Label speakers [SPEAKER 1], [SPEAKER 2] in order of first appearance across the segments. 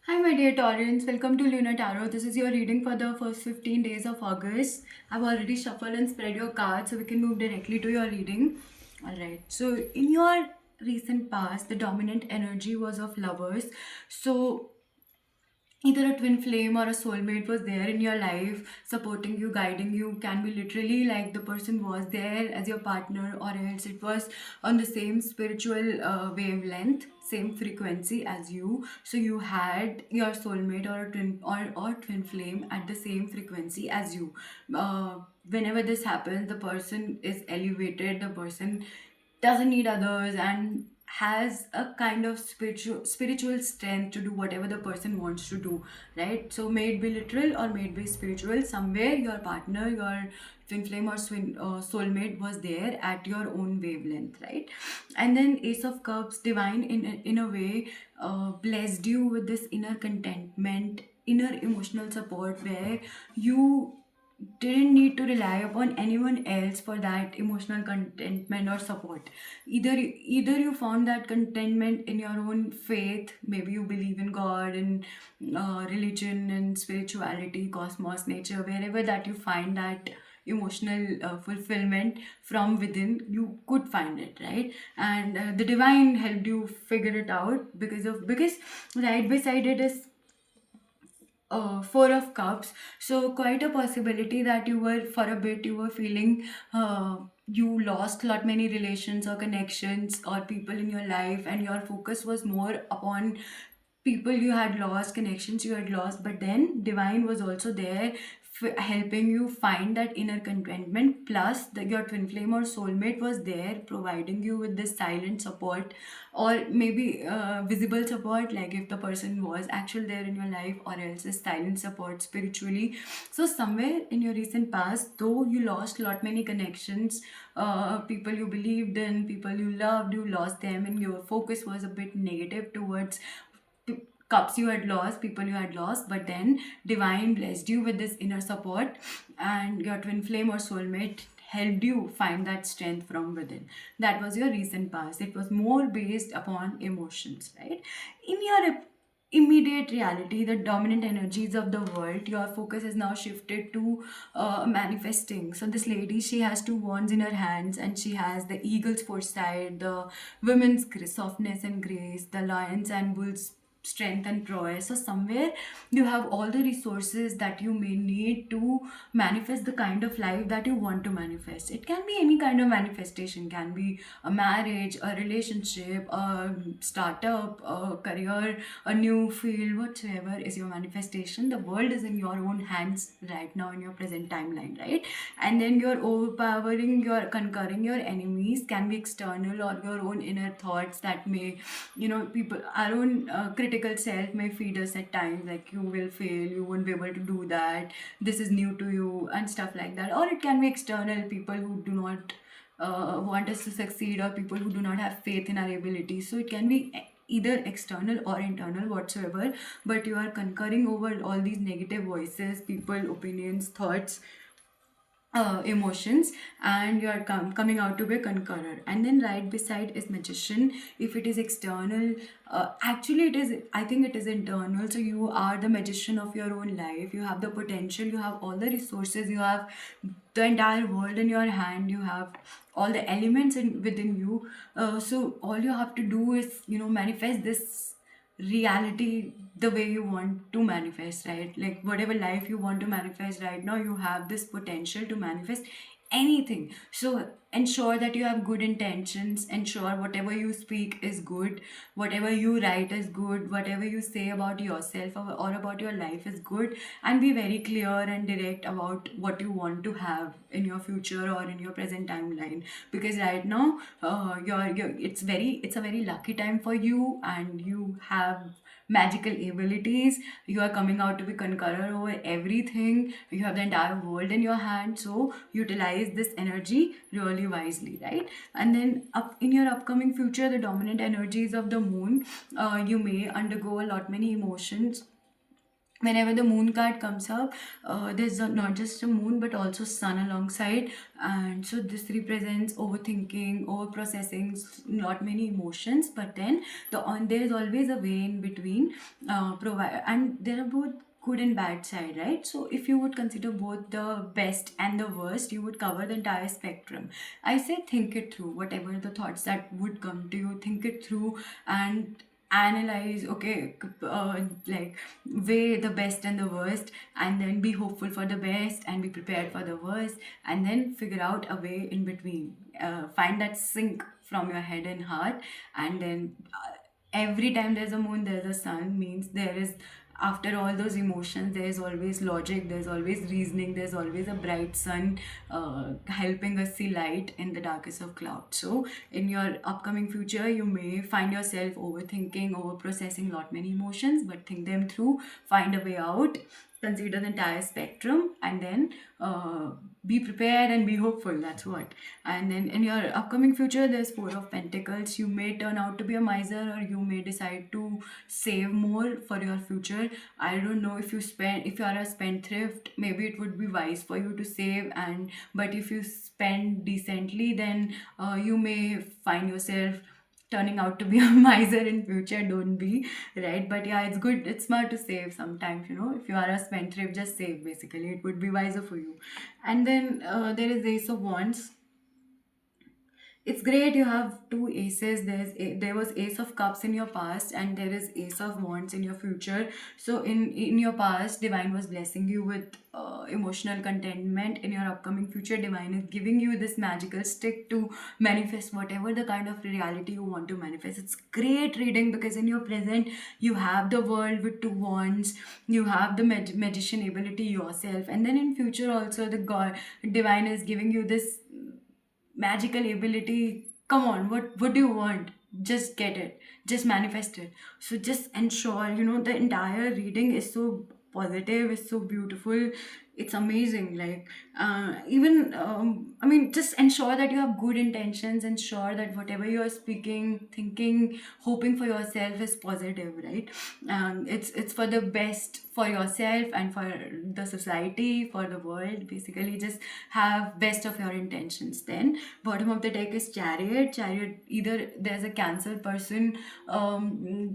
[SPEAKER 1] Hi, my dear Taurans. Welcome to Lunar Tarot. This is your reading for the first 15 days of August. I've already shuffled and spread your cards so we can move directly to your reading. Alright, so in your recent past, the dominant energy was of lovers. So either a twin flame or a soulmate was there in your life supporting you, guiding you. Can be literally like the person was there as your partner, or else it was on the same spiritual wavelength, same frequency as you. So you had your soulmate or a twin or twin flame at the same frequency as you. Whenever this happens, the person is elevated, the person doesn't need others, and has a kind of spiritual strength to do whatever the person wants to do, right? So may it be literal or may it be spiritual, somewhere your partner, your twin flame or soulmate was there at your own wavelength, right? And then Ace of Cups, divine in a way blessed you with this inner contentment, inner emotional support, where you didn't need to rely upon anyone else for that emotional contentment or support. Either you found that contentment in your own faith, maybe you believe in God and religion and spirituality, cosmos, nature, wherever that you find that emotional fulfillment from within, you could find it, right? And the divine helped you figure it out, because right beside it is Four of Cups. So quite a possibility that you were, for a bit, you were feeling you lost lot many relations or connections or people in your life, and your focus was more upon people you had lost, connections you had lost. But then divine was also there, helping you find that inner contentment. Plus your twin flame or soulmate was there providing you with this silent support, or maybe visible support, like if the person was actually there in your life, or else a silent support spiritually. So somewhere in your recent past, though you lost lot many connections, people you believed in, people you loved, you lost them, and your focus was a bit negative towards cups you had lost, people you had lost. But then divine blessed you with this inner support, and your twin flame or soulmate helped you find that strength from within. That was your recent past. It was more based upon emotions, right? In your immediate reality, the dominant energies of the world, your focus is now shifted to manifesting. So this lady, she has two wands in her hands, and she has the eagle's foresight, the women's softness and grace, the lions and bulls strength and prowess. So somewhere you have all the resources that you may need to manifest the kind of life that you want to manifest. It can be any kind of manifestation, can be a marriage, a relationship, a startup, a career, a new field, whatsoever is your manifestation. The world is in your own hands right now in your present timeline, right? And then you're overpowering, you're conquering your enemies, can be external or your own inner thoughts that may, people, our own critical self may feed us at times, like you will fail, you won't be able to do that, this is new to you, and stuff like that. Or it can be external, people who do not want us to succeed, or people who do not have faith in our abilities. So it can be either external or internal, whatsoever, but you are conquering over all these negative voices, people, opinions, thoughts, emotions, and you are coming out to be a conqueror. And then right beside is magician. If it is external, actually it is, I think it is internal. So you are the magician of your own life. You have the potential, you have all the resources, you have the entire world in your hand, you have all the elements within you. So all you have to do is, manifest this reality the way you want to manifest, right? Like whatever life you want to manifest right now, you have this potential to manifest anything. So ensure that you have good intentions, ensure whatever you speak is good, whatever you write is good, whatever you say about yourself or about your life is good, and be very clear and direct about what you want to have in your future or in your present timeline. Because right now, it's a very lucky time for you, and you have magical abilities. You are coming out to be conqueror over everything. You have the entire world in your hand. So utilize this energy really wisely, right? And then up in your upcoming future, the dominant energies of the moon, you may undergo a lot many emotions, whenever the moon card comes up, there's not just a moon but also sun alongside, and so this represents overthinking, over processing, not many emotions, but then there is always a way in between, provide, and there are both good and bad side, right? So if you would consider both the best and the worst, you would cover the entire spectrum. I say think it through, whatever the thoughts that would come to you, think it through and analyze, okay, like weigh the best and the worst, and then be hopeful for the best and be prepared for the worst, and then figure out a way in between, find that sync from your head and heart, and then every time there's a moon there's a sun, means there is, after all those emotions there's always logic, there's always reasoning, there's always a bright sun helping us see light in the darkest of clouds. So in your upcoming future you may find yourself overthinking, over processing lot many emotions, but think them through, find a way out, consider the entire spectrum, and then be prepared and be hopeful, that's what. And then in your upcoming future there's Four of Pentacles. You may turn out to be a miser, or you may decide to save more for your future. I don't know, if you are a spendthrift, maybe it would be wise for you to save, and but if you spend decently, then you may find yourself turning out to be a miser in future. Don't be, right? But yeah, it's good, it's smart to save sometimes, if you are a spendthrift, just save, basically it would be wiser for you. And then there is Ace of Wands. It's great you have two aces. There was Ace of Cups in your past, and there is Ace of Wands in your future. So in your past, divine was blessing you with emotional contentment. In your upcoming future, divine is giving you this magical stick to manifest whatever the kind of reality you want to manifest. It's great reading because in your present you have the world with two wands, you have the magician ability yourself, and then in future also the god divine is giving you this magical ability. Come on, what do you want? Just get it, just manifest it. So just ensure, the entire reading is so positive, it's so beautiful, it's amazing. Like even I mean, just ensure that you have good intentions, ensure that whatever you are speaking, thinking, hoping for yourself is positive, right? It's for the best for yourself and for the society, for the world. Basically just have best of your intentions. Then bottom of the deck is Chariot. Either there's a Cancer person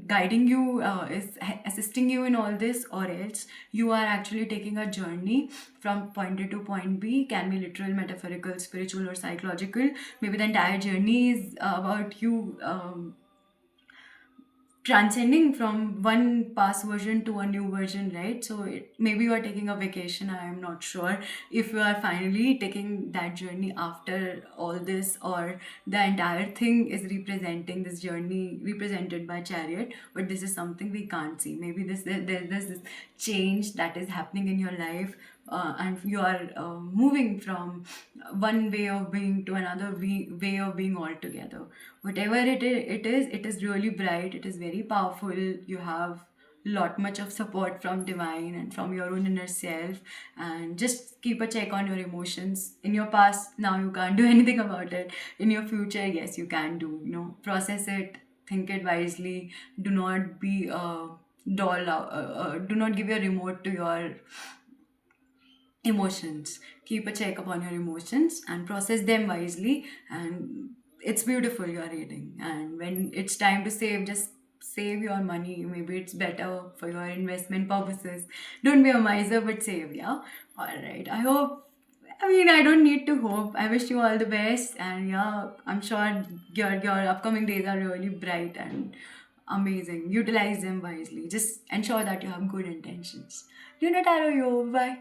[SPEAKER 1] guiding you, is assisting you in all this, or else you are actually taking a journey from point A to point B. Can be literal, metaphorical, spiritual, or psychological. Maybe the entire journey is about you transcending from one past version to a new version, right? So maybe you are taking a vacation. I am not sure if you are finally taking that journey after all this, or the entire thing is representing this journey represented by Chariot, but this is something we can't see. Maybe there's this change that is happening in your life, and you are moving from one way of being to another way of being altogether. Whatever it is really bright, it is very powerful. You have lot much of support from divine and from your own inner self, and just keep a check on your emotions. In your past, now you can't do anything about it. In your future, yes, you can do, process it, think it wisely. Do not be do not give your remote to your emotions. Keep a check upon your emotions and process them wisely, and it's beautiful, you're reading. And when it's time to save, just save your money. Maybe it's better for your investment purposes. Don't be a miser, but save. Yeah, all right, I mean, I don't need to hope. I wish you all the best, and yeah, I'm sure your upcoming days are really bright and amazing. Utilize them wisely. Just ensure that you have good intentions. Tarot, yo, bye.